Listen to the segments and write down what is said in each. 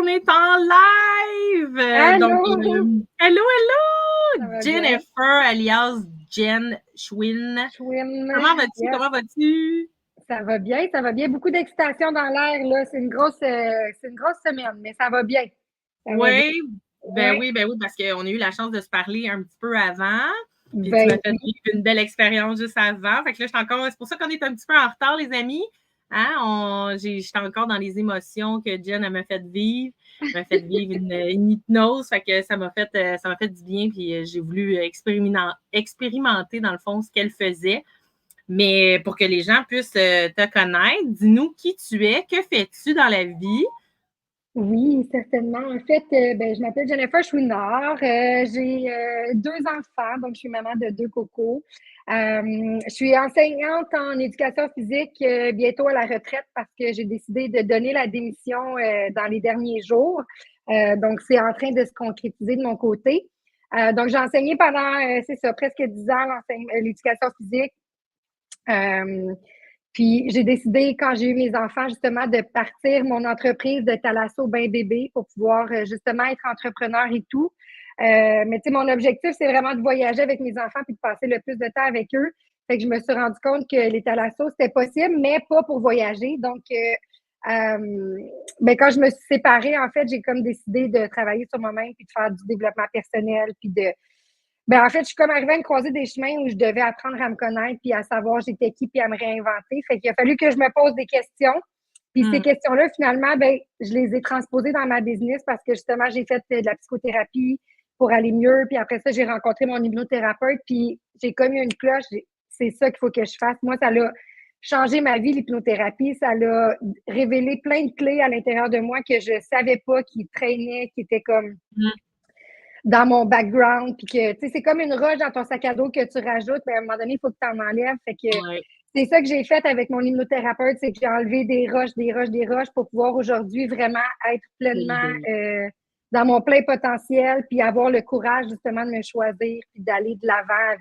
on est en live! Allô! Hello! Ça va Jennifer, bien? alias Jen Schwinn. Schwinn, Comment vas-tu? yes. Comment vas-tu? Ça va bien, ça va bien. Beaucoup d'excitation dans l'air, là. C'est une grosse semaine, mais ça va bien. Ça va bien. Oui, Ouais. oui, parce qu'on a eu la chance de se parler un petit peu avant. Puis tu m'as Ben fait oui. vivre une belle expérience juste avant. Fait que là, c'est pour ça qu'on est un petit peu en retard, les amis. Hein? J'étais encore dans les émotions que Jen elle m'a fait vivre. Elle m'a fait vivre une hypnose. Fait que ça m'a fait du bien. Puis j'ai voulu expérimenter, dans le fond, ce qu'elle faisait. Mais pour que les gens puissent te connaître, dis-nous qui tu es, que fais-tu dans la vie? Oui, certainement. En fait, je m'appelle Jennifer Chouinard. J'ai 2 enfants, donc je suis maman de 2 cocos. Je suis enseignante en éducation physique, bientôt à la retraite parce que j'ai décidé de donner la démission dans les derniers jours. Donc, c'est en train de se concrétiser de mon côté. Donc, j'ai enseigné pendant, c'est ça, presque 10 ans l'éducation physique. Puis j'ai décidé, quand j'ai eu mes enfants, justement, de partir mon entreprise de Thalasso Bain Bébé pour pouvoir justement être entrepreneur et tout. Mais tu sais, mon objectif, c'est vraiment de voyager avec mes enfants puis de passer le plus de temps avec eux. Fait que je me suis rendu compte que les Thalasso, c'était possible, mais pas pour voyager. Donc, quand je me suis séparée, en fait, j'ai comme décidé de travailler sur moi-même puis de faire du développement personnel puis en fait, je suis comme arrivée à me croiser des chemins où je devais apprendre à me connaître, puis à savoir j'étais qui, puis à me réinventer. Fait qu'il a fallu que je me pose des questions. Puis ces questions-là, finalement, je les ai transposées dans ma business parce que justement, j'ai fait de la psychothérapie pour aller mieux. Puis après ça, j'ai rencontré mon hypnothérapeute, puis j'ai comme eu une cloche. C'est ça qu'il faut que je fasse. Moi, ça l'a changé ma vie, l'hypnothérapie. Ça l'a révélé plein de clés à l'intérieur de moi que je savais pas, qui traînaient, qui étaient comme dans mon background, puis que, tu sais, c'est comme une roche dans ton sac à dos que tu rajoutes, mais à un moment donné, il faut que tu en enlèves. Fait que Ouais. c'est ça que j'ai fait avec mon hypnothérapeute, c'est que j'ai enlevé des roches pour pouvoir aujourd'hui vraiment être pleinement dans mon plein potentiel, puis avoir le courage justement de me choisir, puis d'aller de l'avant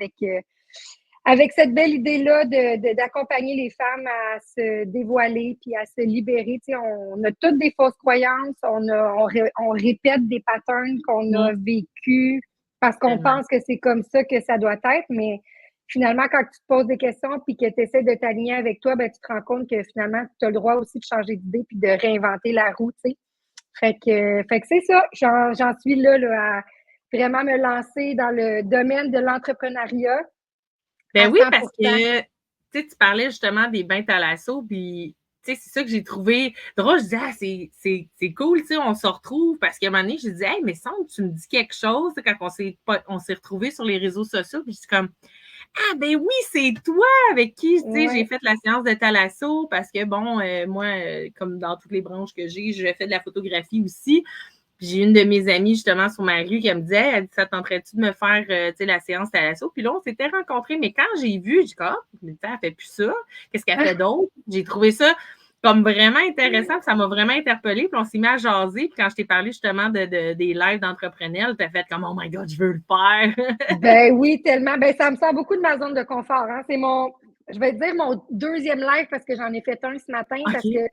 avec cette belle idée-là d'accompagner les femmes à se dévoiler puis à se libérer. Tu sais, on a toutes des fausses croyances, on répète des patterns qu'on a vécus parce qu'on pense que c'est comme ça que ça doit être, mais finalement, quand tu te poses des questions puis que tu essaies de t'aligner avec toi, tu te rends compte que finalement, tu as le droit aussi de changer d'idée puis de réinventer la roue, tu sais. Fait que c'est ça. J'en suis là, à vraiment me lancer dans le domaine de l'entrepreneuriat Ben à oui, 100%. parce que tu parlais justement des bains Thalasso, puis c'est ça que j'ai trouvé drôle. Je disais, c'est cool, on se retrouve, parce qu'à un moment donné, je disais, hey, mais semble tu me dis quelque chose, quand on s'est retrouvés sur les réseaux sociaux, puis je suis comme, ah ben oui, c'est toi avec qui j'ai fait la séance de Thalasso, parce que bon, moi, comme dans toutes les branches que j'ai fait de la photographie aussi. Puis j'ai une de mes amies, justement, sur ma rue, qui me disait, elle dit, ça tenterait-tu de me faire, la séance Thalasso? Puis là, on s'était rencontrés. Mais quand j'ai vu, j'ai dit, mais elle fait plus ça. Qu'est-ce qu'elle fait d'autre? J'ai trouvé ça comme vraiment intéressant. Ça m'a vraiment interpellée. Puis on s'est mis à jaser. Puis quand je t'ai parlé, justement, des lives d'entrepreneurs, t'as fait comme, oh my God, je veux le faire. Ben oui, tellement. Ça me sort beaucoup de ma zone de confort. Hein. C'est je vais te dire mon deuxième live parce que j'en ai fait un ce matin parce que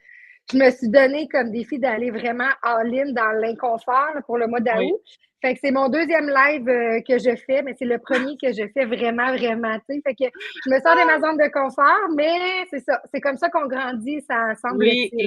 je me suis donné comme défi d'aller vraiment all-in dans l'inconfort pour le mois d'août. Fait que c'est mon deuxième live que je fais, mais c'est le premier que je fais vraiment, vraiment. T'sais. Fait que je me sors de ma zone de confort, mais c'est ça. C'est comme ça qu'on grandit, ça Oui, semble-t-il.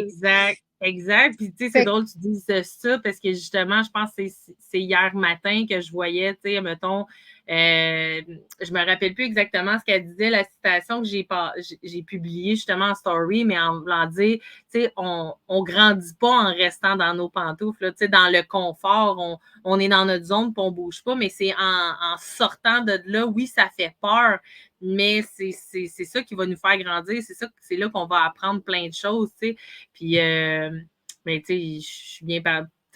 exact. Puis, tu sais, c'est drôle que tu dises ça parce que justement, je pense que c'est hier matin que je voyais, tu sais, mettons, je me rappelle plus exactement ce qu'elle disait, la citation que j'ai publiée justement en story, mais en voulant dire, tu sais, on grandit pas en restant dans nos pantoufles, tu sais, dans le confort, on est dans notre zone puis on bouge pas, mais c'est en sortant de là, oui, ça fait peur, mais c'est ça qui va nous faire grandir, c'est là qu'on va apprendre plein de choses, tu sais. Puis, mais tu sais, je suis bien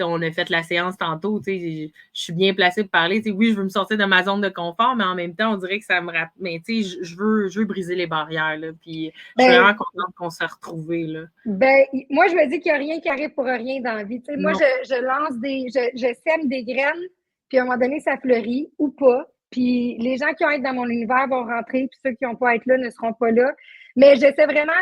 on a fait la séance tantôt, tu sais, je suis bien placée pour parler. Tu sais, oui, je veux me sortir de ma zone de confort, mais en même temps, on dirait que ça me rappelle. Mais tu sais, je veux briser les barrières, là. Puis, je suis vraiment contente qu'on s'est retrouvés, là. Moi, je me dis qu'il n'y a rien qui arrive pour rien dans la vie. Tu sais, moi, je lance je sème des graines, puis à un moment donné, ça fleurit ou pas. Puis les gens qui vont être dans mon univers vont rentrer, puis ceux qui n'ont pas à être là ne seront pas là. Mais j'essaie vraiment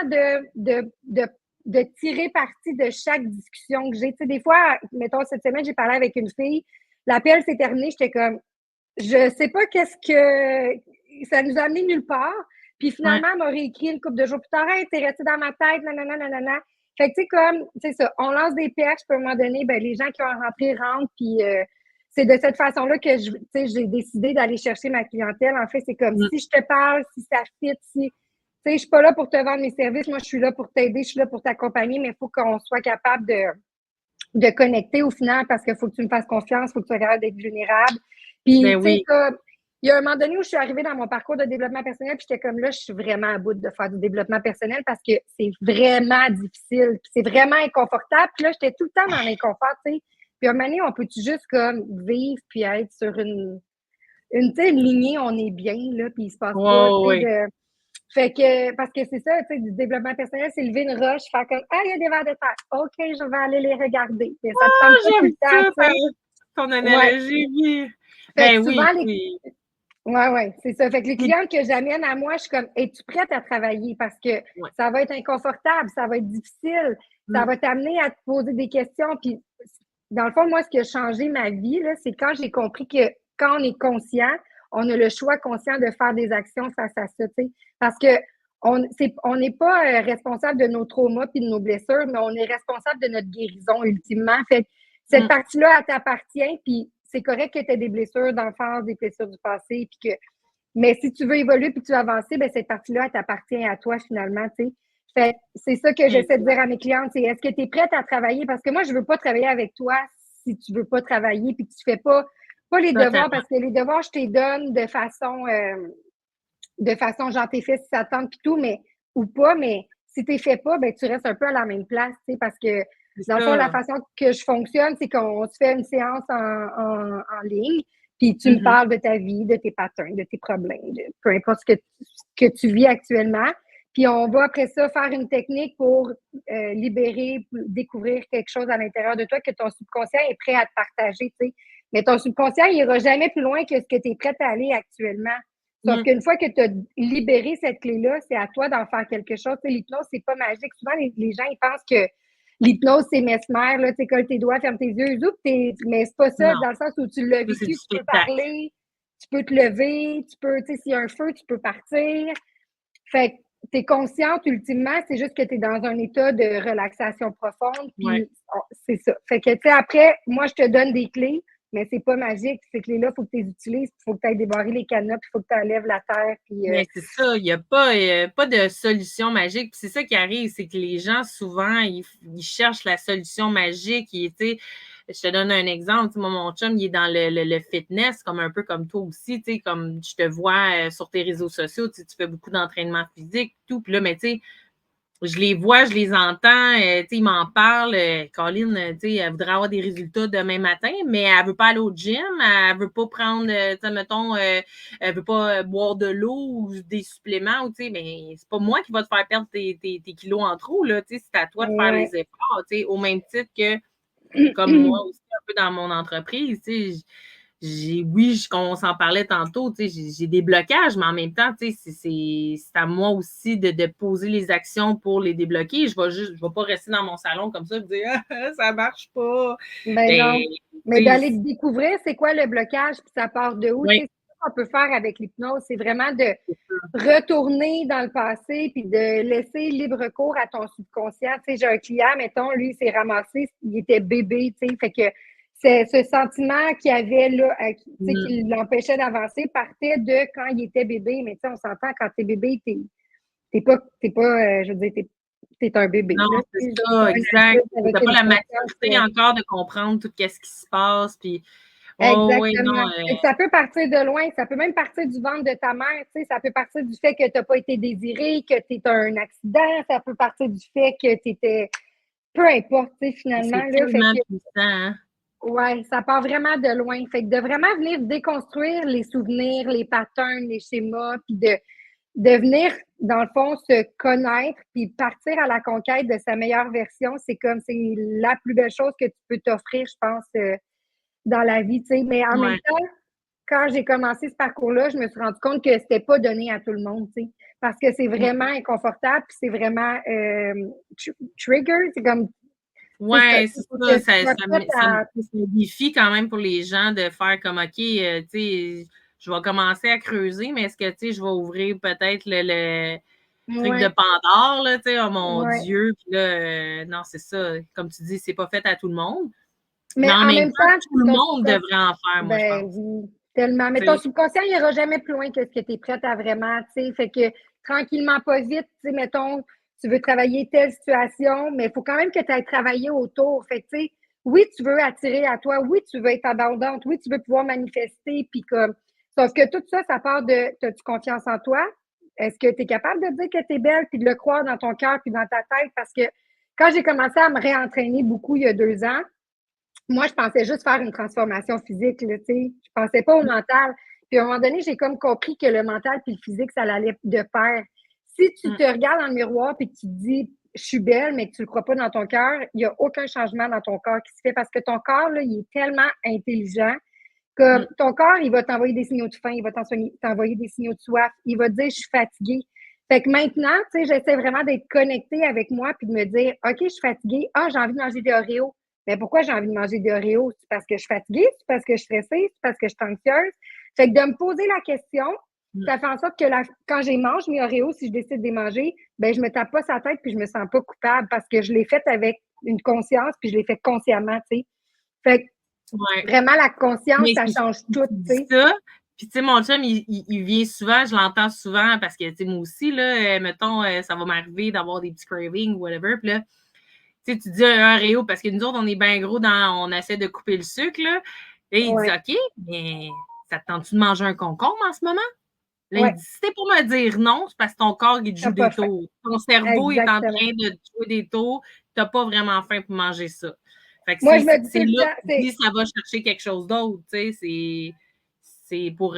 de tirer parti de chaque discussion que j'ai. Tu sais, des fois, mettons, cette semaine, j'ai parlé avec une fille, l'appel s'est terminé, j'étais comme, je sais pas qu'est-ce que ça nous a amené nulle part. Puis finalement, elle m'a réécrit une couple de jours plus tard, hey, t'es resté dans ma tête, nanana, nanana. Fait que, tu sais, comme, c'est ça, on lance des perches, puis à un moment donné, ben, les gens qui ont rentré rentrent, puis c'est de cette façon-là que j'ai décidé d'aller chercher ma clientèle. En fait, c'est comme si je te parle, si ça fit, si. Tu sais, je suis pas là pour te vendre mes services, moi, je suis là pour t'aider, je suis là pour t'accompagner, mais il faut qu'on soit capable de connecter au final parce qu'il faut que tu me fasses confiance, il faut que tu sois capable d'être vulnérable. Puis, Ben tu sais, oui. comme, il y a un moment donné où je suis arrivée dans mon parcours de développement personnel, puis j'étais comme là, je suis vraiment à bout de faire du développement personnel parce que c'est vraiment difficile, puis c'est vraiment inconfortable. Puis là, j'étais tout le temps dans l'inconfort, tu sais. Puis à un moment donné, on peut-tu juste comme vivre puis être sur une lignée, on est bien, là, puis il se passe pas, tu sais, de. Fait que, parce que c'est ça, tu sais, du développement personnel, c'est lever une roche, faire comme, ah, il y a des vers de terre. OK, je vais aller les regarder. Mais ça te tente pas tout J'aime le temps, ça, tu sais. ton Ouais. analogie, oui. Fait Ben que oui. souvent, ouais, c'est ça. Fait que les clientes que j'amène à moi, je suis comme, es-tu prête à travailler? Parce que ça va être inconfortable, ça va être difficile, ça va t'amener à te poser des questions. Puis, dans le fond, moi, ce qui a changé ma vie, là, c'est quand j'ai compris que quand on est conscient, on a le choix conscient de faire des actions face à ça, tu sais. Parce que on n'est pas responsable de nos traumas puis de nos blessures, mais on est responsable de notre guérison ultimement. Fait que cette partie-là, elle t'appartient, puis c'est correct que tu aies des blessures d'enfance, des blessures du passé, puis que. Mais si tu veux évoluer puis tu veux avancer, ben cette partie-là, elle t'appartient à toi finalement, tu sais. Fait c'est ça que j'essaie de dire à mes clientes, c'est est-ce que tu es prête à travailler? Parce que moi, je veux pas travailler avec toi si tu veux pas travailler puis que tu fais pas les devoirs, parce que les devoirs, je te les donne de façon genre t'es fait si ça tente puis tout, mais ou pas, mais si t'es fait pas, ben tu restes un peu à la même place, tu sais, parce que dans le fond, la façon que je fonctionne, c'est qu'on se fait une séance en ligne, puis tu me parles de ta vie, de tes patterns, de tes problèmes, de peu importe ce que tu vis actuellement. Puis on va après ça faire une technique pour libérer, découvrir quelque chose à l'intérieur de toi que ton subconscient est prêt à te partager, tu sais. Mais ton subconscient, il ira jamais plus loin que ce que tu es prête à aller actuellement. Sauf qu'une fois que tu as libéré cette clé-là, c'est à toi d'en faire quelque chose. Tu sais, l'hypnose, c'est pas magique. Souvent, les gens, ils pensent que l'hypnose, c'est mesmer, là, tu sais, colle tes doigts, ferme tes yeux, mais c'est pas ça, Non. dans le sens où tu l'as vécu, tu peux parler, tu peux te lever, tu peux, tu sais, s'il y a un feu, tu peux partir. Fait que tu es consciente, ultimement, c'est juste que tu es dans un état de relaxation profonde, puis c'est ça. Fait que, tu sais, après, moi, je te donne des clés, mais c'est pas magique. Ces clés-là, il faut que tu les utilises, il faut que tu ailles débarrer les cadenas, puis il faut que tu enlèves la terre. Puis, mais c'est ça, il n'y a pas de solution magique. Puis c'est ça qui arrive, c'est que les gens, souvent, ils cherchent la solution magique. Je te donne un exemple. Moi, mon chum, il est dans le fitness, comme un peu comme toi aussi. Comme je te vois sur tes réseaux sociaux, tu fais beaucoup d'entraînement physique, tout. Puis là, mais tu sais, je les vois, je les entends, ils m'en parlent. Colline, elle voudrait avoir des résultats demain matin, mais elle ne veut pas aller au gym, elle ne veut pas prendre, mettons, elle ne veut pas boire de l'eau ou des suppléments, ou, mais c'est pas moi qui va te faire perdre tes kilos en trop, là, c'est à toi de faire les efforts, au même titre que, comme moi aussi, un peu dans mon entreprise, on s'en parlait tantôt, j'ai des blocages, mais en même temps, c'est à moi aussi de poser les actions pour les débloquer. Je vais pas rester dans mon salon comme ça et dire ça marche pas. Ben non. Mais d'aller découvrir c'est quoi le blocage, puis ça part de où. C'est ça qu'on peut faire avec l'hypnose, c'est vraiment de retourner dans le passé puis de laisser libre cours à ton subconscient. Tu sais, j'ai un client, mettons, lui, il s'est ramassé, il était bébé, tu sais, fait que c'est ce sentiment qu'il avait là, qui l'empêchait d'avancer, partait de quand il était bébé. Mais tu sais, on s'entend, quand t'es bébé, t'es pas je veux dire, t'es un bébé. Non, là, c'est ça, exact. T'as pas la maturité encore de comprendre tout ce qui se passe. Puis, exactement. Ça peut partir de loin, ça peut même partir du ventre de ta mère, tu sais, ça peut partir du fait que tu n'as pas été désiré, que tu es un accident, ça peut partir du fait que tu étais. Peu importe, tu sais, finalement. C'est tellement puissant, hein? Oui, ça part vraiment de loin. Fait que de vraiment venir déconstruire les souvenirs, les patterns, les schémas, puis de venir, dans le fond, se connaître, puis partir à la conquête de sa meilleure version, c'est la plus belle chose que tu peux t'offrir, je pense, dans la vie, tu sais. Mais en même temps, quand j'ai commencé ce parcours-là, je me suis rendu compte que c'était pas donné à tout le monde, tu sais, parce que c'est vraiment inconfortable, puis c'est vraiment trigger, c'est comme... Ouais, c'est ça, à... c'est un défi quand même pour les gens de faire comme, OK, tu sais, je vais commencer à creuser, mais est-ce que, tu sais, je vais ouvrir peut-être le truc de Pandore, là, tu sais, oh mon Dieu, puis là, non, c'est ça, comme tu dis, c'est pas fait à tout le monde. Mais en même temps, temps, tout le monde devrait en faire, moi, je pense. Oui, tellement. Mais ton subconscient, il n'ira jamais plus loin que ce que tu es prête à vraiment, tu sais. Fait que tranquillement, pas vite, tu sais, mettons, tu veux travailler telle situation, mais il faut quand même que tu ailles travailler autour. Fait que, tu sais, oui, tu veux attirer à toi, oui, tu veux être abondante, oui, tu veux pouvoir manifester, puis comme. Sauf que tout ça, ça part de, as-tu confiance en toi? Est-ce que tu es capable de dire que tu es belle, puis de le croire dans ton cœur, puis dans ta tête? Parce que quand j'ai commencé à me réentraîner beaucoup il y a 2 ans, moi, je pensais juste faire une transformation physique, là, tu sais. Je pensais pas au mental. Puis à un moment donné, j'ai comme compris que le mental puis le physique, ça allait de pair. Si tu te regardes dans le miroir et que tu te dis je suis belle, mais que tu le crois pas dans ton cœur, il n'y a aucun changement dans ton corps qui se fait parce que ton corps, là, il est tellement intelligent que ton corps, il va t'envoyer des signaux de faim, il va t'envoyer des signaux de soif, il va te dire je suis fatiguée. Fait que maintenant, tu sais, j'essaie vraiment d'être connectée avec moi puis de me dire OK, je suis fatiguée. Ah, j'ai envie de manger des Oreos. Mais pourquoi j'ai envie de manger des Oreos? C'est parce que je suis fatiguée? C'est parce que je suis stressée? C'est parce que je suis anxieuse? Fait que de me poser la question, ça fait en sorte que quand je mange mes Oreos, si je décide de les manger, ben je me tape pas sa tête puis je me sens pas coupable parce que je l'ai fait avec une conscience puis je l'ai fait consciemment, tu sais. Fait que vraiment, la conscience, ça change tout, tu sais. Puis, tu sais, mon chum, il vient souvent, je l'entends souvent parce que, tu sais, moi aussi, là, mettons, ça va m'arriver d'avoir des petits cravings ou whatever. Puis là, tu sais, tu dis un Oreo parce que nous autres, on est bien gros on essaie de couper le sucre, là. Là, il dit, OK, mais ça te tente-tu de manger un concombre en ce moment? Là, il dit, si t'es pour me dire non, c'est parce que ton corps, il te joue des tours. Ton cerveau est en train de te jouer des tours. T'as pas vraiment faim pour manger ça. Fait que moi, je me dis c'est là que ça va chercher quelque chose d'autre, tu sais, c'est pour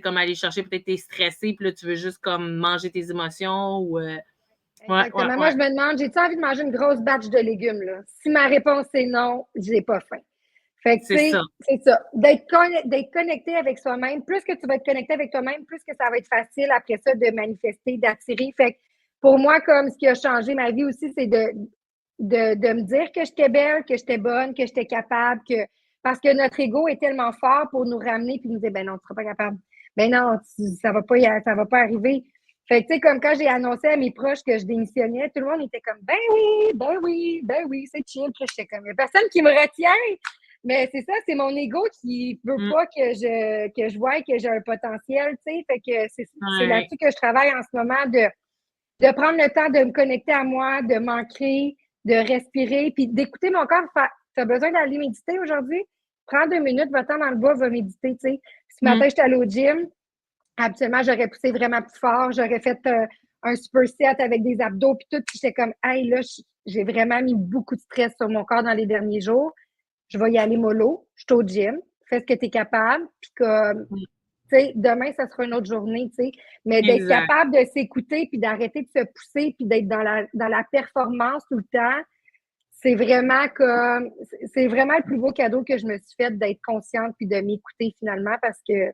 comme aller chercher, peut-être t'es stressé, puis là, tu veux juste comme manger tes émotions ou... Exactement. Moi, je me demande, j'ai-tu envie de manger une grosse batch de légumes, là? Si ma réponse est non, j'ai pas faim. Fait que, c'est ça. D'être connecté avec soi-même. Plus que tu vas être connecté avec toi-même, plus que ça va être facile après ça de manifester, d'attirer. Fait que, pour moi, comme ce qui a changé ma vie aussi, c'est de me dire que j'étais belle, que j'étais bonne, que j'étais capable, parce que notre ego est tellement fort pour nous ramener puis nous dire, ben non, tu seras pas capable. Ben non, ça va pas arriver. Fait que, tu sais, comme quand j'ai annoncé à mes proches que je démissionnais, tout le monde était comme, ben oui, ben oui, ben oui, c'est chill. Puis j'étais comme, il n'y a personne qui me retient. Mais c'est ça, c'est mon ego qui veut pas que je voie que j'ai un potentiel, tu sais. Fait que c'est là-dessus que je travaille en ce moment, de prendre le temps de me connecter à moi, de m'ancrer, de respirer, puis d'écouter mon corps. Tu as besoin d'aller méditer aujourd'hui? Prends 2 minutes, va-t'en dans le bois, va méditer, tu sais. Ce matin, j'étais allée au gym. Habituellement, j'aurais poussé vraiment plus fort. J'aurais fait un superset avec des abdos, puis tout. Puis j'étais comme, hey, là, j'ai vraiment mis beaucoup de stress sur mon corps dans les derniers jours. Je vais y aller mollo. Je suis au gym. Fais ce que tu es capable. Puis comme, tu sais, demain, ça sera une autre journée, tu sais. Mais d'être capable de s'écouter, puis d'arrêter de se pousser, puis d'être dans la performance tout le temps, c'est vraiment le plus beau cadeau que je me suis fait d'être consciente puis de m'écouter finalement parce que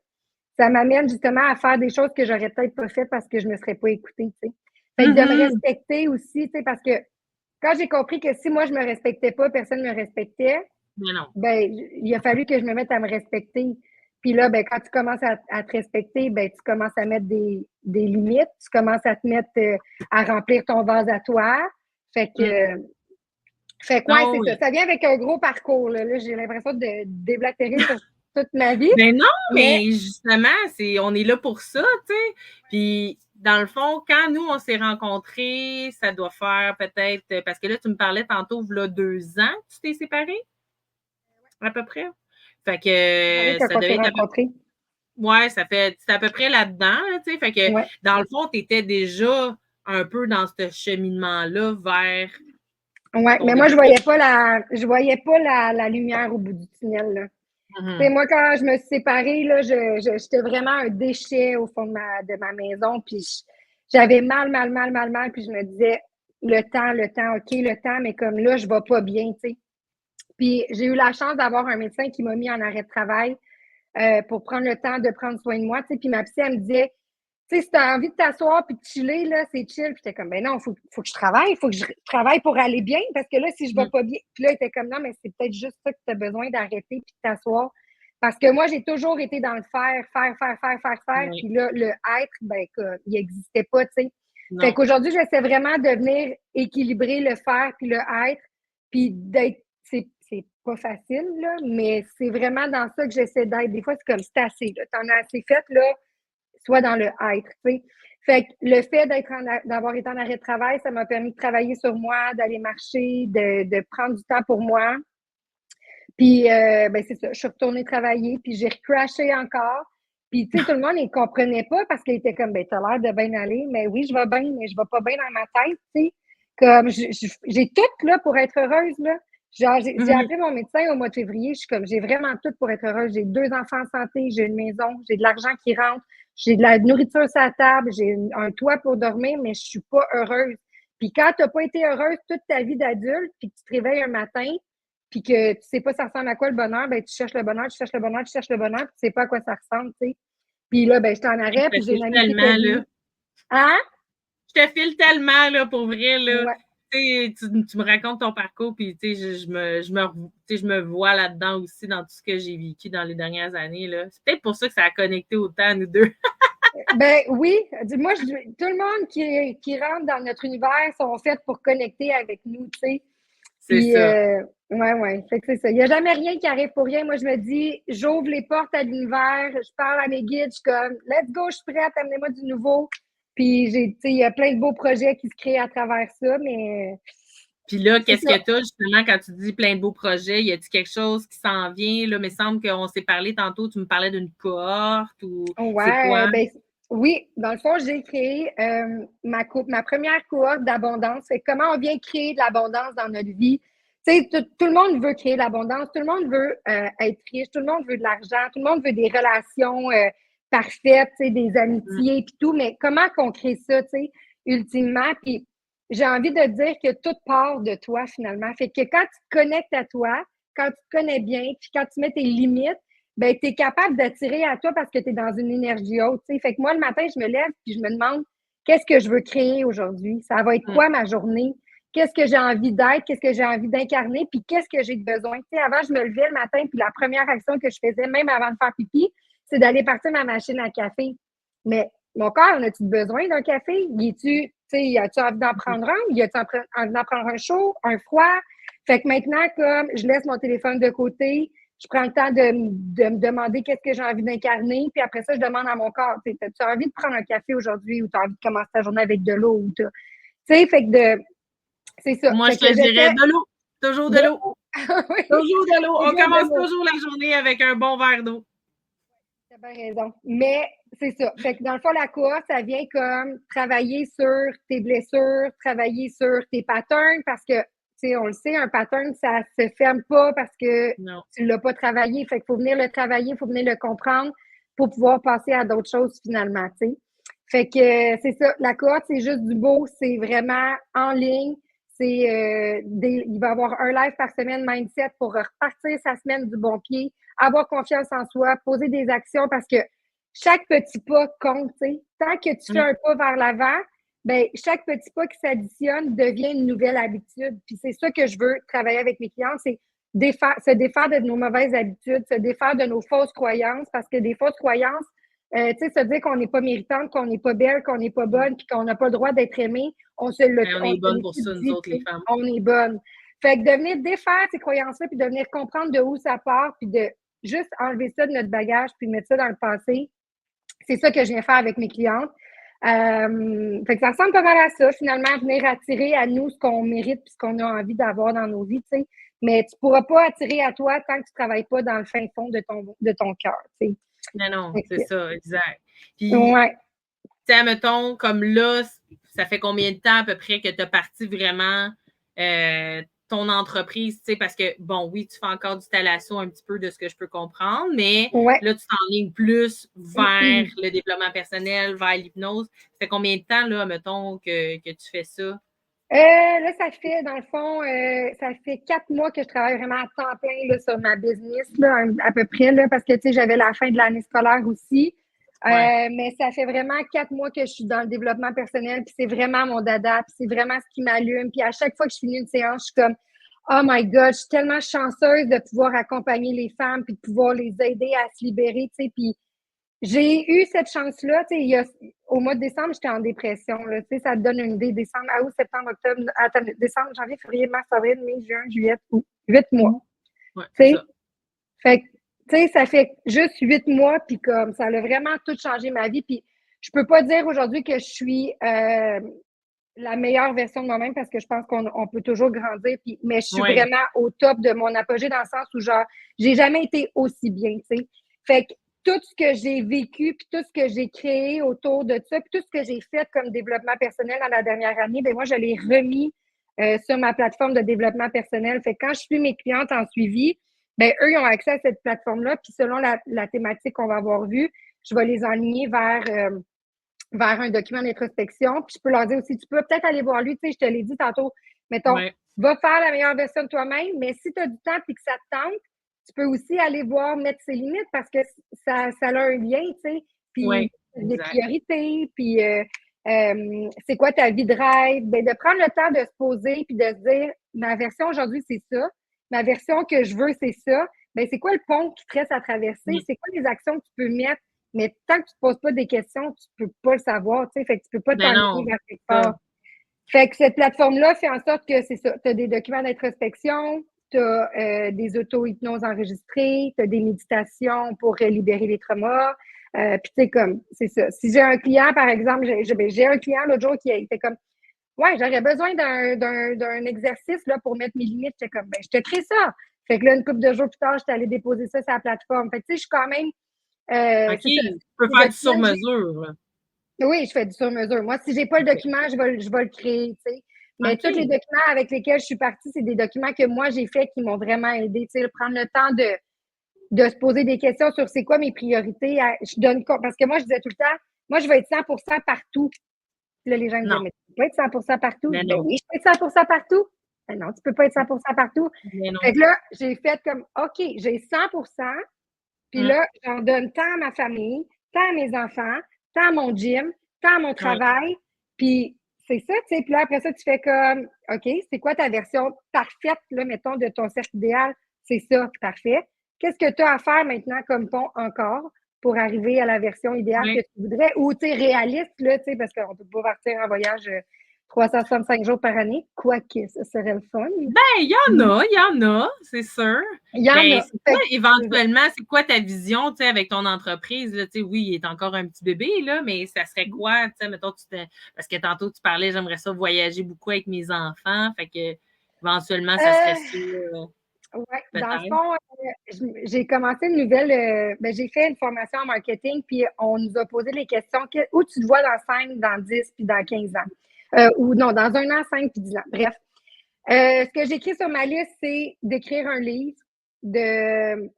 ça m'amène justement à faire des choses que j'aurais peut-être pas faites parce que je me serais pas écoutée, tu sais. Fait que de me respecter aussi, tu sais, parce que quand j'ai compris que si moi je me respectais pas, personne me respectait, ben il a fallu que je me mette à me respecter. Puis là, ben quand tu commences à te respecter, ben tu commences à mettre des limites, tu commences à te mettre à remplir ton vase à toi. Fait que c'est ça. Ça vient avec un gros parcours. Là j'ai l'impression de déblatérer sur toute ma vie. Ben non, mais justement, on est là pour ça, tu sais. Puis, dans le fond, quand nous, on s'est rencontrés, ça doit faire peut-être... Parce que là, tu me parlais tantôt, il y a 2 ans que tu t'es séparée, à peu près. Fait que ça devait être... Ouais, c'est à peu près là-dedans, tu sais. Fait que, dans le fond, tu étais déjà un peu dans ce cheminement-là vers... Oui, mais moi, je voyais pas la lumière au bout du tunnel, là. Moi, quand je me suis séparée, là, j'étais vraiment un déchet au fond de ma maison. Puis j'avais mal, puis je me disais le temps, OK, le temps, mais comme là, je vais pas bien, tu sais. Puis j'ai eu la chance d'avoir un médecin qui m'a mis en arrêt de travail pour prendre le temps de prendre soin de moi. Puis ma psy, elle me disait, tu sais, si tu as envie de t'asseoir puis de chiller, là, c'est chill. Puis j'étais comme, ben non, faut que je travaille, faut que je travaille pour aller bien, parce que là, si je vais pas bien, puis là, elle était comme, non, mais c'est peut-être juste ça que tu as besoin d'arrêter puis de t'asseoir. Parce que moi, j'ai toujours été dans le faire. Oui. Puis là, le être, ben, il n'existait pas, tu sais. Non. Fait qu'aujourd'hui, j'essaie vraiment de venir équilibrer le faire puis le être, puis d'être, c'est pas facile, là, mais c'est vraiment dans ça que j'essaie d'être. Des fois, c'est comme, c'est assez, là. T'en as assez fait, là, soit dans le être, tu sais. Fait que le fait d'avoir été en arrêt de travail, ça m'a permis de travailler sur moi, d'aller marcher, de prendre du temps pour moi. Puis, ben c'est ça, je suis retournée travailler, puis j'ai recrashé encore. Puis, tu sais, tout le monde ne comprenait pas parce qu'il était comme, ben, t'as l'air de bien aller. Mais oui, je vais bien, mais je vais pas bien dans ma tête, tu sais. Comme, j'ai tout, là, pour être heureuse, là. Genre, j'ai appelé mon médecin au mois de février. Je suis comme, j'ai vraiment tout pour être heureuse. J'ai 2 enfants en santé, j'ai une maison, j'ai de l'argent qui rentre, j'ai de la nourriture sur la table, j'ai un toit pour dormir, mais je suis pas heureuse. Puis quand tu n'as pas été heureuse toute ta vie d'adulte, puis que tu te réveilles un matin, puis que tu sais pas ça ressemble à quoi le bonheur, ben tu cherches le bonheur, puis tu sais pas à quoi ça ressemble, tu sais. Puis là, ben j'étais en arrêt, puis j'ai une amie qui était venue. Hein? Je te file tellement, là, pour vrai, là. Ouais. Tu me racontes ton parcours, puis je me vois là-dedans aussi dans tout ce que j'ai vécu dans les dernières années, là. C'est peut-être pour ça que ça a connecté autant, nous deux. Ben oui, moi, tout le monde qui rentre dans notre univers sont faits pour connecter avec nous, tu sais. Puis, ouais. Fait que c'est ça. Il n'y a jamais rien qui arrive pour rien. Moi, je me dis, j'ouvre les portes à l'univers, je parle à mes guides, je suis comme, let's go, je suis prête, amenez-moi du nouveau. Puis, il y a plein de beaux projets qui se créent à travers ça, mais. Puis là, qu'est-ce que tu as justement quand tu dis plein de beaux projets? Y a-t-il quelque chose qui s'en vient? Là, il me semble qu'on s'est parlé tantôt, tu me parlais d'une cohorte ou c'est quoi? Ben, oui, dans le fond, j'ai créé ma première cohorte d'abondance. C'est comment on vient créer de l'abondance dans notre vie. Tu sais, tout le monde veut créer de l'abondance, tout le monde veut être riche, tout le monde veut de l'argent, tout le monde veut des relations parfaites, tu sais, des amitiés, puis tout, mais comment qu'on crée ça, tu sais, ultimement? Puis j'ai envie de dire que tout part de toi, finalement. Fait que quand tu te connectes à toi, quand tu te connais bien, puis quand tu mets tes limites, ben, tu es capable d'attirer à toi parce que tu es dans une énergie haute. T'sais. Fait que moi, le matin, je me lève puis je me demande qu'est-ce que je veux créer aujourd'hui? Ça va être quoi ma journée? Qu'est-ce que j'ai envie d'être? Qu'est-ce que j'ai envie d'incarner? Puis qu'est-ce que j'ai besoin? T'sais, avant, je me levais le matin, puis la première action que je faisais, même avant de faire pipi, c'est d'aller partir ma machine à café. Mais mon corps, en a-tu besoin d'un café? As-tu envie d'en prendre un? Y a-tu envie d'en prendre un chaud, un froid? Fait que maintenant, comme je laisse mon téléphone de côté, je prends le temps de me demander qu'est-ce que j'ai envie d'incarner, puis après ça, je demande à mon corps, tu as envie de prendre un café aujourd'hui ou tu as envie de commencer ta journée avec de l'eau? Tu sais, fait que c'est ça. Moi, fait je te dirais de l'eau. Toujours de l'eau. Oui. Toujours de l'eau. On commence toujours la journée avec un bon verre d'eau. Tu as bien raison. Mais c'est ça. Fait que dans le fond, la cohorte, ça vient comme travailler sur tes blessures, travailler sur tes patterns, parce que on le sait, un pattern, ça se ferme pas parce que tu l'as pas travaillé. Fait qu'il faut venir le travailler, il faut venir le comprendre pour pouvoir passer à d'autres choses finalement, tu sais. Fait que c'est ça. La cohorte, c'est juste du beau. C'est vraiment en ligne. Il va y avoir un live par semaine mindset pour repartir sa semaine du bon pied, avoir confiance en soi, poser des actions parce que chaque petit pas compte, tu sais. Tant que tu fais un pas vers l'avant, ben, chaque petit pas qui s'additionne devient une nouvelle habitude. Puis c'est ça que je veux travailler avec mes clients, c'est se défaire de nos mauvaises habitudes, se défaire de nos fausses croyances, parce que des fausses croyances, tu sais, se dire qu'on n'est pas méritante, qu'on n'est pas belle, qu'on n'est pas bonne, puis qu'on n'a pas le droit d'être aimé, on est bonne pour ça, nous autres, les femmes. On est bonne. Fait que de venir défaire ces croyances-là, puis de venir comprendre de où ça part, puis de juste enlever ça de notre bagage, puis mettre ça dans le passé, c'est ça que je viens faire avec mes clientes. Fait que ça ressemble pas mal à ça, finalement, venir attirer à nous ce qu'on mérite puis ce qu'on a envie d'avoir dans nos vies, tu sais. Mais tu pourras pas attirer à toi tant que tu travailles pas dans le fin fond de ton cœur, tu sais. Non, c'est ça, exact. Puis, ouais. tu sais, mettons, comme là, ça fait combien de temps à peu près que tu as parti vraiment ton entreprise, tu sais, parce que, bon, oui, tu fais encore du thalasso un petit peu de ce que je peux comprendre, mais là, tu t'enlignes plus vers le développement personnel, vers l'hypnose. Ça fait combien de temps, là, mettons, que tu fais ça? Là, ça fait, dans le fond, ça fait 4 mois que je travaille vraiment à temps plein là, sur ma business, là, à peu près, là, parce que, tu sais, j'avais la fin de l'année scolaire aussi. Ouais. Mais ça fait vraiment 4 mois que je suis dans le développement personnel, puis c'est vraiment mon dada, puis c'est vraiment ce qui m'allume. Puis à chaque fois que je finis une séance, je suis comme, oh my God, je suis tellement chanceuse de pouvoir accompagner les femmes, puis de pouvoir les aider à se libérer, tu sais, puis j'ai eu cette chance-là, tu sais, au mois de décembre, j'étais en dépression, là, tu sais, ça te donne une idée, décembre, août, septembre, octobre, attends, décembre, janvier, février, mars, avril, mai, juin, juillet, août, 8 mois, Ouais, tu c'est sais. ça. Fait que, tu sais, ça fait juste 8 mois, puis comme, ça a vraiment tout changé ma vie, puis je peux pas dire aujourd'hui que je suis la meilleure version de moi-même parce que je pense qu'on peut toujours grandir, puis, mais je suis Ouais. vraiment au top de mon apogée dans le sens où, genre, j'ai jamais été aussi bien, tu sais. Fait que tout ce que j'ai vécu, puis tout ce que j'ai créé autour de ça, puis tout ce que j'ai fait comme développement personnel dans la dernière année, ben moi, je l'ai remis sur ma plateforme de développement personnel. Fait que quand je suis mes clientes en suivi, ben eux, ils ont accès à cette plateforme-là, puis selon la thématique qu'on va avoir vue, je vais les enligner vers un document d'introspection. Puis je peux leur dire aussi, tu peux peut-être aller voir lui, tu sais, je te l'ai dit tantôt, mettons, Ouais. va faire la meilleure version de toi-même, mais si tu as du temps et que ça te tente, tu peux aussi aller voir mettre ses limites parce que ça a un lien, tu sais, puis Ouais. des Exact. priorités, puis c'est quoi ta vie de rêve, ben, de prendre le temps de se poser puis de se dire, ma version aujourd'hui, c'est ça, ma version que je veux, c'est ça, ben, c'est quoi le pont qui te reste à traverser, c'est quoi les actions que tu peux mettre, mais tant que tu ne te poses pas des questions, tu ne peux pas le savoir, tu sais, fait que tu ne peux pas Ben t'enligner non, vers quelque ça. part. Fait que cette plateforme-là fait en sorte que c'est ça. Tu as des documents d'introspection, tu as des auto-hypnoses enregistrées, tu as des méditations pour libérer les traumas. Puis, tu sais, comme, c'est ça. Si j'ai un client, par exemple, j'ai un client l'autre jour qui était comme, ouais, j'aurais besoin d'un exercice là, pour mettre mes limites. J'étais comme, ben, je te crée ça. Fait que là, une couple de jours plus tard, j'étais allée déposer ça sur la plateforme. Fait que, tu sais, je suis quand même, OK, c'est ça. tu peux Les faire du documents, sur-mesure, là. oui, je fais du sur-mesure. Moi, si j'ai pas le OK. document, je vais le créer, tu sais. Mais tous les OK. documents avec lesquels je suis partie, c'est des documents que moi, j'ai faits qui m'ont vraiment aidé, tu sais, prendre le temps de se poser des questions sur c'est quoi mes priorités. Je donne parce que moi, je disais tout le temps, moi, je vais être 100% partout. Puis là, les gens me disaient, Non, mais tu peux pas être 100% partout? mais Ben non, oui, je peux être 100% partout. Ben non, tu peux pas être 100% partout. mais non. Fait que là, j'ai fait comme, OK, j'ai 100%, puis Mmh. là, j'en donne tant à ma famille, tant à mes enfants, tant à mon gym, tant à mon Ouais. travail. Puis c'est ça, tu sais. Puis là, après ça, tu fais comme, OK, c'est quoi ta version parfaite, là, mettons, de ton cercle idéal? C'est ça, parfait. Qu'est-ce que tu as à faire maintenant comme pont encore pour arriver à la version idéale que Ouais. tu voudrais? Ou, tu sais, réaliste, là, tu sais, parce qu'on ne peut pas partir en voyage 365 jours par année, quoique ce serait le fun. Ben, il y en a, c'est sûr. Il y en Mais a. c'est quoi, Fait éventuellement, c'est quoi ta vision, tu sais, avec ton entreprise, là? Tu sais, oui, il est encore un petit bébé, là, mais ça serait quoi, tu sais, mettons, parce que tantôt, tu parlais, j'aimerais ça voyager beaucoup avec mes enfants, fait que, éventuellement, ça serait ça, ouais, dans le peut-être. fond, j'ai commencé une nouvelle, ben, j'ai fait une formation en marketing, puis on nous a posé les questions, où tu te vois dans 5, dans 10, puis dans 15 ans? Ou non, dans 1 an, 5, puis 10 ans. Bref. Ce que j'ai écrit sur ma liste, c'est d'écrire un livre, de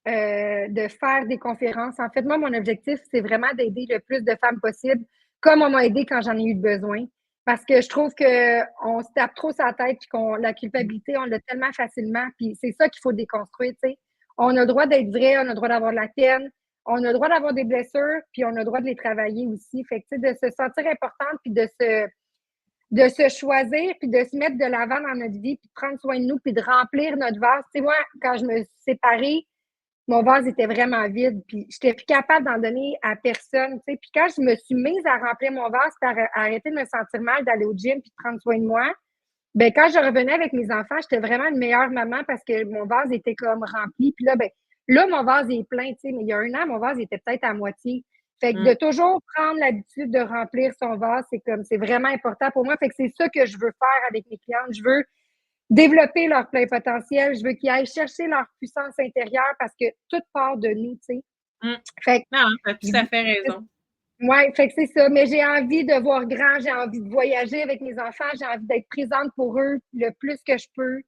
faire des conférences. En fait, moi, mon objectif, c'est vraiment d'aider le plus de femmes possible, comme on m'a aidé quand j'en ai eu besoin. Parce que je trouve qu'on se tape trop sa tête, puis la culpabilité, on l'a tellement facilement. Puis c'est ça qu'il faut déconstruire, tu sais. On a le droit d'être vrai, on a le droit d'avoir de la peine, on a le droit d'avoir des blessures, puis on a le droit de les travailler aussi. Fait que, tu sais, de se sentir importante, puis de se choisir, puis de se mettre de l'avant dans notre vie, puis de prendre soin de nous, puis de remplir notre vase. Tu sais, moi, quand je me suis séparée, mon vase était vraiment vide, puis j'étais plus capable d'en donner à personne, tu sais. Puis quand je me suis mise à remplir mon vase, puis à arrêter de me sentir mal, d'aller au gym, puis de prendre soin de moi, ben quand je revenais avec mes enfants, j'étais vraiment une meilleure maman parce que mon vase était comme rempli. Puis là, ben là, mon vase est plein, tu sais, mais il y a 1 an, mon vase était peut-être à moitié. Fait que de Mmh. toujours prendre l'habitude de remplir son vase, c'est vraiment important pour moi. Fait que c'est ça que je veux faire avec mes clientes. Je veux développer leur plein potentiel. Je veux qu'ils aillent chercher leur puissance intérieure parce que tout part de nous, tu sais. Mmh. Fait que, Non, tu as tout je- à fait raison. ouais, fait que c'est ça. Mais j'ai envie de voir grand, j'ai envie de voyager avec mes enfants, j'ai envie d'être présente pour eux le plus que je peux.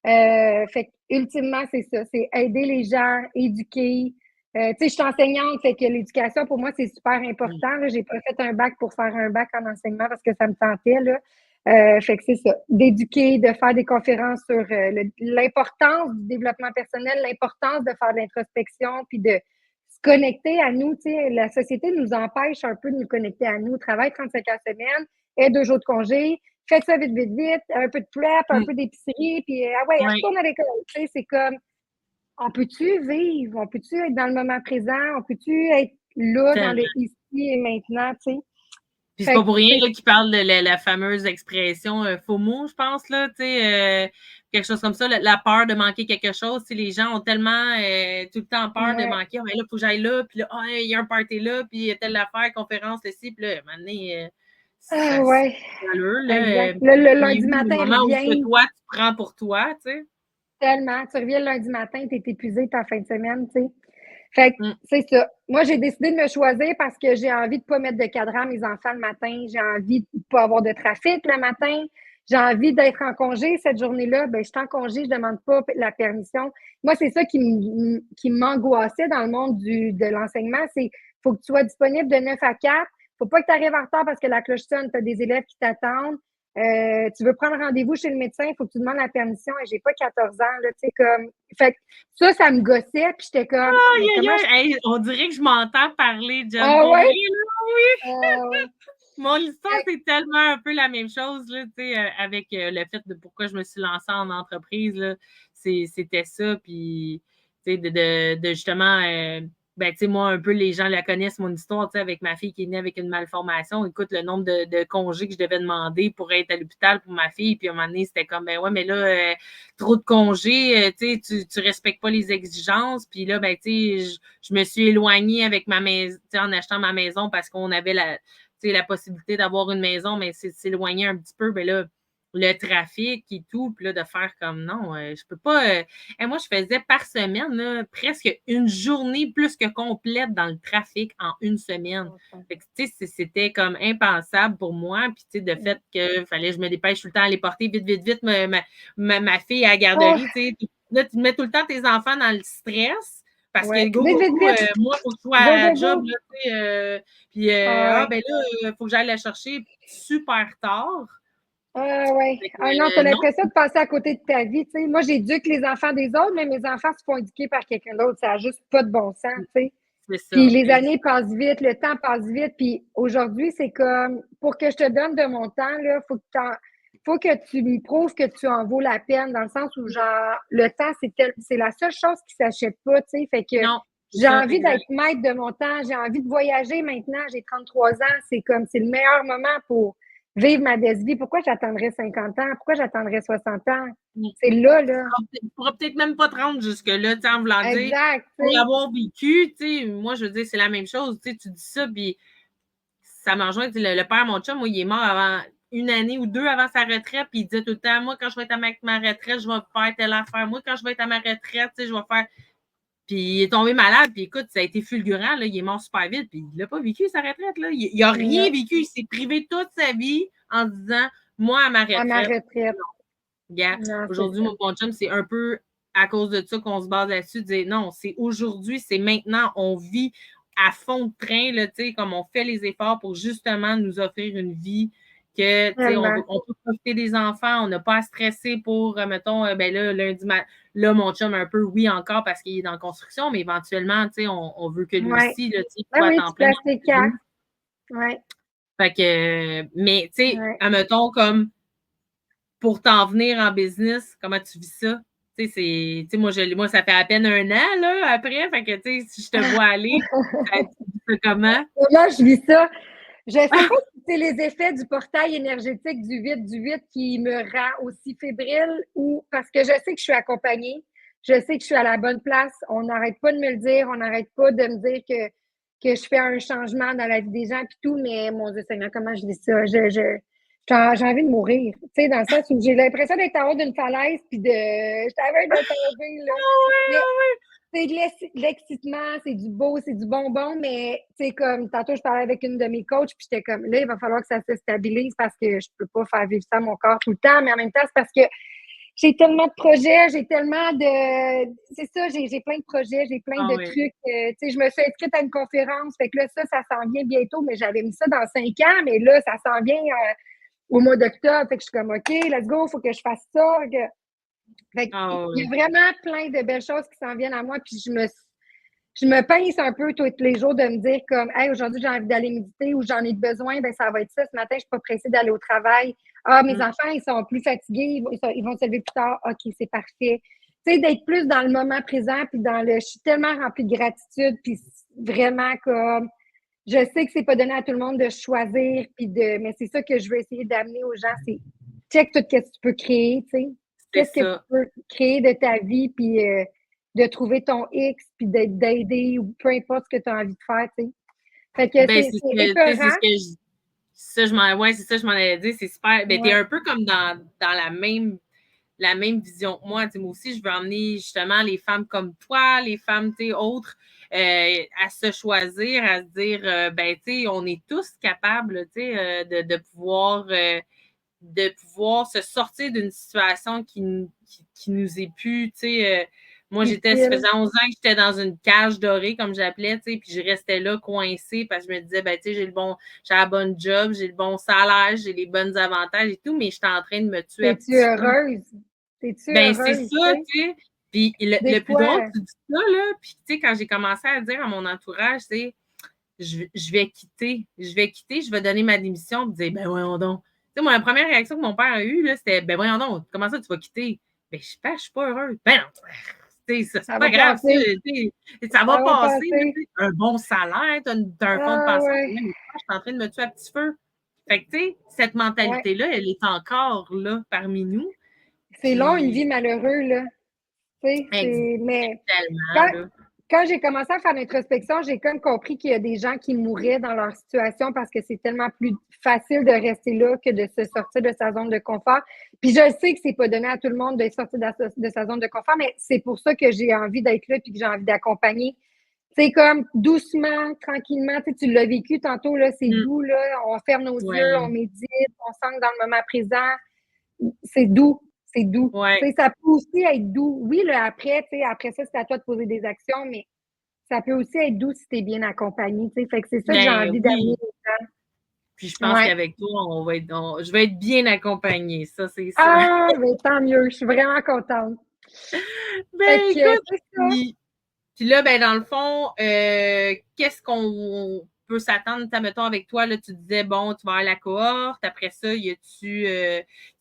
Fait que, ultimement, c'est ça. C'est aider les gens, éduquer. Tu sais, je suis enseignante, fait que l'éducation, pour moi, c'est super Mmh. important. Là. J'ai pas fait un bac pour faire un bac en enseignement parce que ça me tentait, là. Fait que c'est ça, d'éduquer, de faire des conférences sur l'importance du développement personnel, l'importance de faire de l'introspection, puis de se connecter à nous. Tu sais, la société nous empêche un peu de nous connecter à nous. Travaille 35 heures semaine, et 2 jours de congé, faites ça vite, vite, vite, un peu de prep, un peu d'épicerie, puis ah ouais, retourne à l'école. Tu sais, c'est comme, on peut-tu vivre? On peut-tu être dans le moment présent? On peut-tu être là, dans le ici et maintenant, tu sais? Puis c'est pas pour rien qu'ils parlent de la fameuse expression FOMO, je pense, là, tu sais, quelque chose comme ça, la peur de manquer quelque chose. Si les gens ont tellement tout le temps peur de manquer, mais là, il faut que j'aille là, puis là, il y a un party là, puis il y a telle affaire, conférence, ici, puis là, à un moment donné, ouais. Exact. Le lundi matin, le moment où que toi, tu prends pour toi, tu sais. Tellement. Tu reviens le lundi matin, tu es épuisé ta fin de semaine, tu sais. Fait que c'est ça. Moi, j'ai décidé de me choisir parce que j'ai envie de ne pas mettre de cadran à mes enfants le matin. J'ai envie de ne pas avoir de trafic le matin. J'ai envie d'être en congé cette journée-là. Ben, je suis en congé, je ne demande pas la permission. Moi, c'est ça qui m'angoissait dans le monde de l'enseignement. C'est faut que tu sois disponible de 9 à 4. Faut pas que tu arrives en retard parce que la cloche sonne, tu as des élèves qui t'attendent. Tu veux prendre rendez-vous chez le médecin, il faut que tu demandes la permission et j'ai pas 14 ans, là, tu sais, comme. Fait que ça me gossait, puis j'étais comme. On dirait que je m'entends parler, John. Ah ouais? Oui. Mon histoire, c'est tellement un peu la même chose, là, tu sais, avec le fait de pourquoi je me suis lancée en entreprise, là. C'était ça, puis, tu sais, de justement. Ben, tu sais, moi, un peu, les gens la connaissent, mon histoire, tu sais, avec ma fille qui est née avec une malformation. Écoute, le nombre de congés que je devais demander pour être à l'hôpital pour ma fille. Puis, à un moment donné, c'était comme, ben ouais, mais là, trop de congés, tu sais, tu respectes pas les exigences. Puis là, ben, tu sais, je me suis éloignée avec ma maison, tu sais, en achetant ma maison parce qu'on avait la possibilité d'avoir une maison, mais s'éloigner un petit peu, ben là, le trafic et tout, puis là, de faire comme non, je peux pas. Moi, je faisais par semaine là, presque une journée plus que complète dans le trafic en une semaine. Fait que, c'était comme impensable pour moi. Puis, tu sais, de fait que fallait que je me dépêche tout le temps à aller porter vite, vite, vite ma fille à la garderie. Là, tu mets tout le temps tes enfants dans le stress. Parce que go, moi, il faut que je sois à job, là, puis ben là, il faut que j'aille la chercher super tard. Ah ouais. Non, t'as l'impression de passer à côté de ta vie, tu sais. Moi, j'éduque les enfants des autres, mais mes enfants se font éduquer par quelqu'un d'autre. Ça n'a juste pas de bon sens, tu sais. Puis les années passent vite, le temps passe vite. Puis aujourd'hui, c'est comme, pour que je te donne de mon temps, là, faut que tu me prouves que tu en vaux la peine, dans le sens où, genre, le temps, c'est la seule chose qui s'achète pas, tu sais. Fait que j'ai envie d'être maître de mon temps, j'ai envie de voyager maintenant, j'ai 33 ans, c'est le meilleur moment pour vivre ma belle vie. Pourquoi j'attendrais 50 ans? Pourquoi j'attendrais 60 ans? C'est là. Tu pourras peut-être même pas te rendre jusque-là, tu sais, en voulant dire. Pour avoir vécu, tu sais, moi, je veux dire, c'est la même chose. Tu sais, tu dis ça, puis ça m'a rejoint. Le père, mon chum, moi, il est mort avant une année ou deux avant sa retraite, puis il disait tout le temps, moi, quand je vais être à ma retraite, je vais faire telle affaire. Moi, quand je vais être à ma retraite, tu sais, je vais faire. Puis il est tombé malade, puis écoute, ça a été fulgurant, là, il est mort super vite, puis il n'a pas vécu sa retraite, là. Il n'a rien vécu, il s'est privé toute sa vie en disant, moi, à ma retraite. À ma retraite. Aujourd'hui, mon bon chum, c'est un peu à cause de ça qu'on se base là-dessus, de dire non, c'est aujourd'hui, c'est maintenant, on vit à fond de train, là, comme on fait les efforts pour justement nous offrir une vie que, on peut profiter des enfants, on n'a pas à stresser pour, mettons, ben là, lundi matin, là, mon chum, un peu, oui, encore parce qu'il est dans la construction, mais éventuellement, on veut que lui aussi, là, soit à temps plein. Ouais. Fait que, mais, tu sais, admettons, comme, pour t'en venir en business, comment tu vis ça? Tu sais, moi, ça fait à peine un an, là, après, fait que, tu sais, si je te vois aller, tu vis ça comment? Moi, je vis ça. Je sais pas si c'est les effets du portail énergétique du 8 qui me rend aussi fébrile ou parce que je sais que je suis accompagnée, je sais que je suis à la bonne place. On n'arrête pas de me le dire, on n'arrête pas de me dire que je fais un changement dans la vie des gens et tout, mais mon Dieu Seigneur, comment je dis ça? J'ai envie de mourir. Tu sais, dans le sens où j'ai l'impression d'être en haut d'une falaise puis je t'avais de tomber, là. C'est de l'excitement, c'est du beau, c'est du bonbon, mais c'est comme, tantôt, je parlais avec une de mes coachs, puis j'étais comme, là, il va falloir que ça se stabilise parce que je peux pas faire vivre ça à mon corps tout le temps, mais en même temps, c'est parce que j'ai tellement de projets, j'ai tellement de... C'est ça, j'ai plein de projets, j'ai plein de trucs. Tu sais, je me suis inscrite à une conférence, fait que là, ça s'en vient bientôt, mais j'avais mis ça dans 5 ans, mais là, ça s'en vient au mois d'octobre. Fait que je suis comme, OK, let's go, il faut que je fasse ça. Fait Ah il y oui. a vraiment plein de belles choses qui s'en viennent à moi. Puis je me pince un peu tous les jours de me dire comme, hey, aujourd'hui, j'ai envie d'aller méditer ou j'en ai besoin, ben ça va être ça. Ce matin, je suis pas pressée d'aller au travail. Ah, mes enfants, ils sont plus fatigués, ils vont se lever plus tard. OK, c'est parfait. Tu sais, d'être plus dans le moment présent, puis je suis tellement remplie de gratitude, puis vraiment comme, je sais que c'est pas donné à tout le monde de choisir, mais c'est ça que je veux essayer d'amener aux gens, c'est check tout ce que tu peux créer, tu sais. C'est Qu'est-ce que tu ça. peux créer de ta vie, puis de trouver ton X, puis d'aider ou peu importe ce que tu as envie de faire, tu sais. Fait que Ben, c'est c'est ce que, tu sais, c'est épeurant. ce que ouais, c'est ça, je m'en avais dit, c'est super. Ben, t'es Ouais. un peu comme dans la même vision que moi. Moi aussi, je veux emmener justement les femmes comme toi, les femmes autres, à se choisir, à se dire, ben, on est tous capables de pouvoir se sortir d'une situation qui nous est plus, moi, ça faisait 11 ans que j'étais dans une cage dorée, comme j'appelais, puis je restais là coincée parce que je me disais, ben, j'ai la bonne job, j'ai le bon salaire, j'ai les bons avantages et tout, mais j'étais en train de me tuer à T'es-tu petit feu. heureuse? T'es-tu Ben, c'est heureuse, ça, tu sais? tu sais. Puis Des le plus drôle, fois, tu dis ça, là, puis quand j'ai commencé à dire à mon entourage, c'est je vais quitter, je vais donner ma démission, puis dire, ben voyons donc. Tu sais, moi, la première réaction que mon père a eue, là, c'était, ben voyons donc, comment ça tu vas quitter? Ben, je suis pas heureuse. Ben non, c'est ça pas va grave, ça, passer. ça va Ça va passer, là, passer. un bon salaire, t'as un fonds de Ah pension, ouais. mais moi, je suis en train de me tuer à petit feu. Fait que, tu sais, cette Ouais. mentalité-là, elle est encore là parmi nous. C'est long, une Puis, vie malheureuse, là. Tu sais, mais tellement, quand, là. quand j'ai commencé à faire l'introspection, j'ai comme compris qu'il y a des gens qui mouraient dans leur situation parce que c'est tellement plus facile de rester là que de se sortir de sa zone de confort. Puis je sais que c'est pas donné à tout le monde de sortir de sa zone de confort, mais c'est pour ça que j'ai envie d'être là puis que j'ai envie d'accompagner. C'est comme doucement, tranquillement, tu l'as vécu tantôt, là, c'est doux, là, on ferme nos yeux, on Ouais, médite, on s'ancre dans le moment présent. C'est doux, c'est doux. ouais, Ça peut aussi être doux. Oui, le après, après ça, c'est à toi de poser des actions, mais ça peut aussi être doux si tu es bien accompagné. Fait que c'est ça que j'ai ben envie d'amener oui. aux Puis je gens. pense Ouais. qu'avec toi, je vais être bien accompagnée, ça, c'est sûr. Ah, mais tant mieux, je suis vraiment contente. Fait Ben que écoute, c'est ça. puis là, ben dans le fond, qu'est-ce qu'on peut s'attendre, mettons, avec toi, là, tu disais, bon, tu vas à la cohorte, après ça,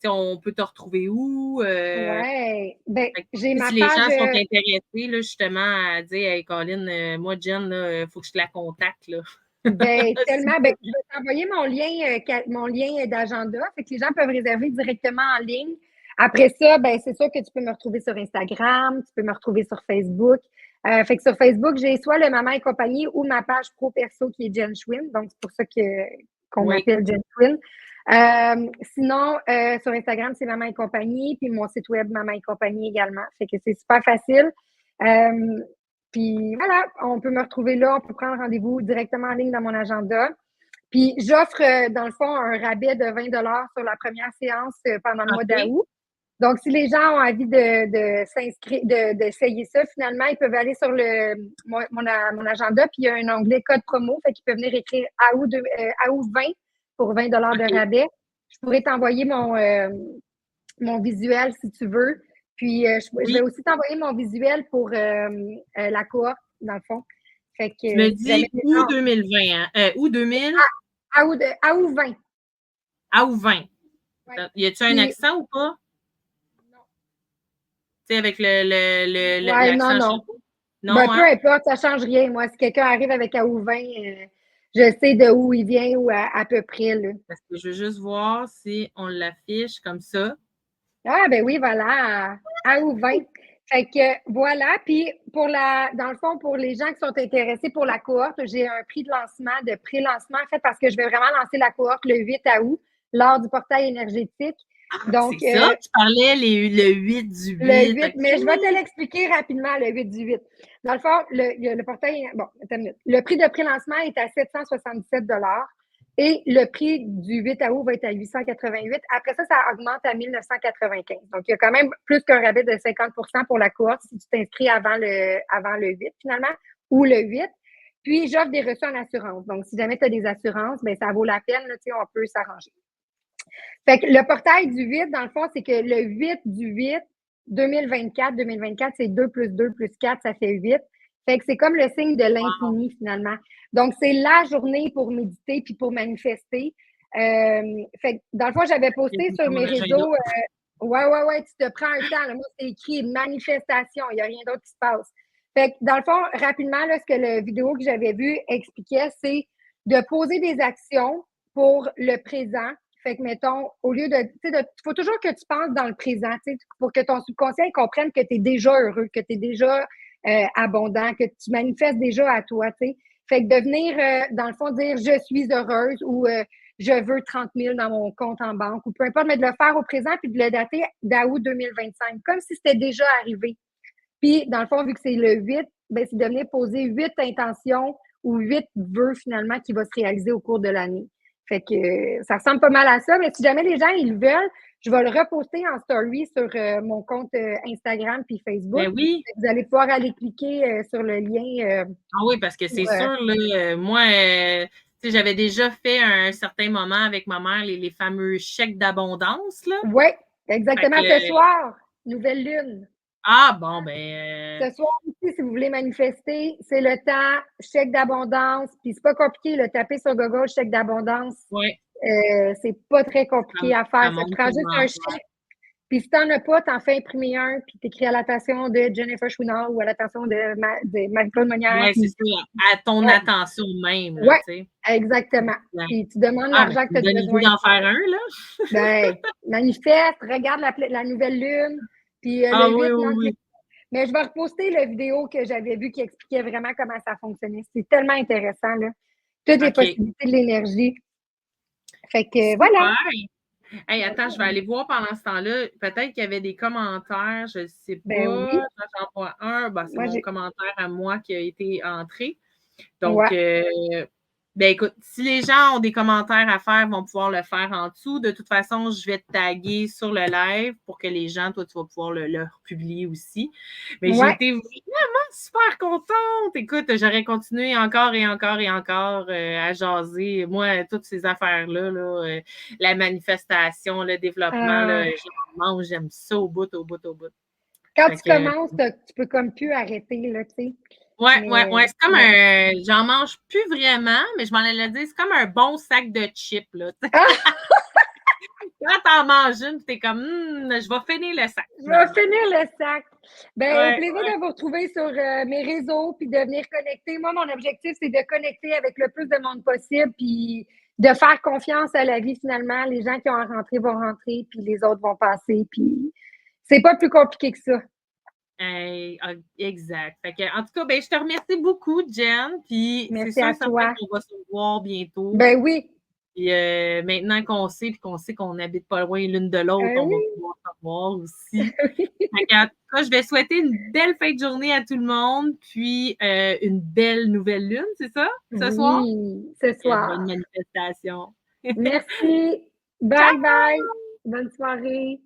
on peut te retrouver où? Ouais. Ben, j'ai Si ma les page. gens sont intéressés, là, justement, à dire, hey, Colin, moi, Jen, il faut que je te la contacte, là. Ben, S'il tellement. te Ben, je vais t'envoyer mon lien d'agenda. Fait que les gens peuvent réserver directement en ligne. Après ça, ben, c'est sûr que tu peux me retrouver sur Instagram, tu peux me retrouver sur Facebook. Fait que sur Facebook, j'ai soit le Maman et compagnie ou ma page pro perso qui est Jen Schwinn. Donc, c'est pour ça qu'on Oui. m'appelle Jen Schwinn. Sinon, sur Instagram, c'est Maman et compagnie. Puis mon site web, Maman et compagnie également. Fait que c'est super facile. Puis voilà, on peut me retrouver là, on peut prendre rendez-vous directement en ligne dans mon agenda. Puis j'offre, dans le fond, un rabais de 20 sur la première séance pendant le mois OK. d'août. Donc, si les gens ont envie de s'inscrire, d'essayer ça, finalement, ils peuvent aller sur mon agenda, puis il y a un onglet code promo, fait qu'ils peuvent venir écrire AOU 20 pour 20 de OK. rabais. Je pourrais t'envoyer mon visuel si tu veux. Puis, je vais Oui. aussi t'envoyer mon visuel pour la cohorte, dans le fond. Fait que, Tu me si jamais dis les août gens. 2020, hein? Août 2000 AOU 20. à août 20. Ouais. Y a-tu un Puis, accent ou pas? non. Tu sais, avec Ouais, non, l'accent non. chapeau? Ben, Non, peu hein? importe, ça change rien. Moi, si quelqu'un arrive avec AOU 20, je sais de où il vient ou à peu près, là. Parce que je veux juste voir si on l'affiche comme ça. Ah, ben oui, voilà, AOU 20. Fait que voilà. Puis dans le fond, pour les gens qui sont intéressés pour la cohorte, j'ai un prix de lancement, de pré-lancement, en fait, parce que je vais vraiment lancer la cohorte le 8 août lors du portail énergétique. Ah, Donc, c'est ça? Tu parlais le 8 du le 8. 8, mais je vais te l'expliquer rapidement, le 8 du 8. Dans le fond, il y a le portail, bon, attends une minute. Le prix de pré-lancement est à 777 et le prix du 8 août va être à 888. Après ça, ça augmente à 1995. Donc, il y a quand même plus qu'un rabais de 50 pour la cohorte si tu t'inscris avant le 8, finalement, ou le 8. Puis, j'offre des reçus en assurance. Donc, si jamais tu as des assurances, bien, ça vaut la peine, là, on peut s'arranger. Fait que le portail du 8, dans le fond, c'est que le 8 du 8, 2024, c'est 2 plus 2 plus 4, ça fait 8. Fait que c'est comme le signe de l'infini, finalement. Donc, c'est la journée pour méditer puis pour manifester. Fait que, dans le fond, j'avais posté sur mes réseaux. Ouais, tu te prends un temps. Là. Moi, c'est écrit manifestation. Il n'y a rien d'autre qui se passe. Fait que, dans le fond, rapidement, là, ce que la vidéo que j'avais vue expliquait, c'est de poser des actions pour le présent. Fait que, mettons, au lieu de. Tu sais, il faut toujours que tu penses dans le présent, tu sais, pour que ton subconscient comprenne que tu es déjà heureux, que tu es déjà abondant, que tu manifestes déjà à toi, tu sais. Fait que de venir, dans le fond, dire je suis heureuse ou je veux 30 000 dans mon compte en banque ou peu importe, mais de le faire au présent puis de le dater d'août 2025, comme si c'était déjà arrivé. Puis, dans le fond, vu que c'est le 8, ben, c'est de venir poser 8 intentions ou 8 vœux finalement qui vont se réaliser au cours de l'année. Fait que ça ressemble pas mal à ça, mais si jamais les gens ils veulent, je vais le reposter en story sur mon compte Instagram puis Facebook. Ben oui. Vous allez pouvoir aller cliquer sur le lien. Ah oui, parce que c'est sûr, là, moi, j'avais déjà fait à un certain moment avec ma mère les fameux chèques d'abondance. Oui, exactement. Ce soir, nouvelle lune. Ah bon, ben. Ce soir aussi, si vous voulez manifester, c'est le temps, chèque d'abondance. Puis c'est pas compliqué, le taper sur Google, chèque d'abondance. Oui. C'est pas très compliqué à faire. Ça te prend juste un chèque. Puis si t'en as pas, t'en fais imprimer un, puis t'écris à l'attention de Jennifer Chouinard ou à l'attention de Marie-Claude Monnière. Oui, c'est ça. À ton attention même. Oui, exactement. Ouais. Puis tu demandes l'argent que tu as besoin. d'en faire un, là. Ben, manifeste, regarde la nouvelle lune. Puis le 8, oui. Mais je vais reposter la vidéo que j'avais vue qui expliquait vraiment comment ça fonctionnait. C'est tellement intéressant, là. Toutes les possibilités de l'énergie. Fait que voilà. Hey, attends, je vais aller voir pendant ce temps-là. Peut-être qu'il y avait des commentaires, je ne sais pas. Ben oui. J'en vois un. Ben, c'est mon commentaire à moi qui a été entré. Donc, ben écoute, si les gens ont des commentaires à faire, vont pouvoir le faire en dessous. De toute façon, je vais te taguer sur le live pour que les gens, toi, tu vas pouvoir le republier aussi. Mais j'ai été vraiment super contente. Écoute, j'aurais continué encore et encore et encore à jaser. Moi, toutes ces affaires-là, là, la manifestation, le développement, là, j'aime ça au bout. Quand tu commences, tu peux comme plus arrêter, là, tu sais. Ouais. C'est comme un. J'en mange plus vraiment, mais je m'en allais dire, c'est comme un bon sac de chips, là. Quand t'en manges une, t'es comme, je vais finir le sac. Je vais finir le sac. Ben, au plaisir de vous retrouver sur mes réseaux puis de venir connecter. Moi, mon objectif, c'est de connecter avec le plus de monde possible puis de faire confiance à la vie, finalement. Les gens qui ont à rentrer vont rentrer puis les autres vont passer. Puis c'est pas plus compliqué que ça. Exact. Fait que, en tout cas, ben, je te remercie beaucoup, Jen. Puis merci à toi. On va se voir bientôt. Ben oui. Puis maintenant qu'on sait, puis qu'on sait qu'on n'habite pas loin l'une de l'autre, on va pouvoir se voir aussi. Fait que, en tout cas, je vais souhaiter une belle fin de journée à tout le monde, puis une belle nouvelle lune, c'est ça? Ce soir? Oui, ce soir. Bonne manifestation. Merci. Bye. Bonne soirée.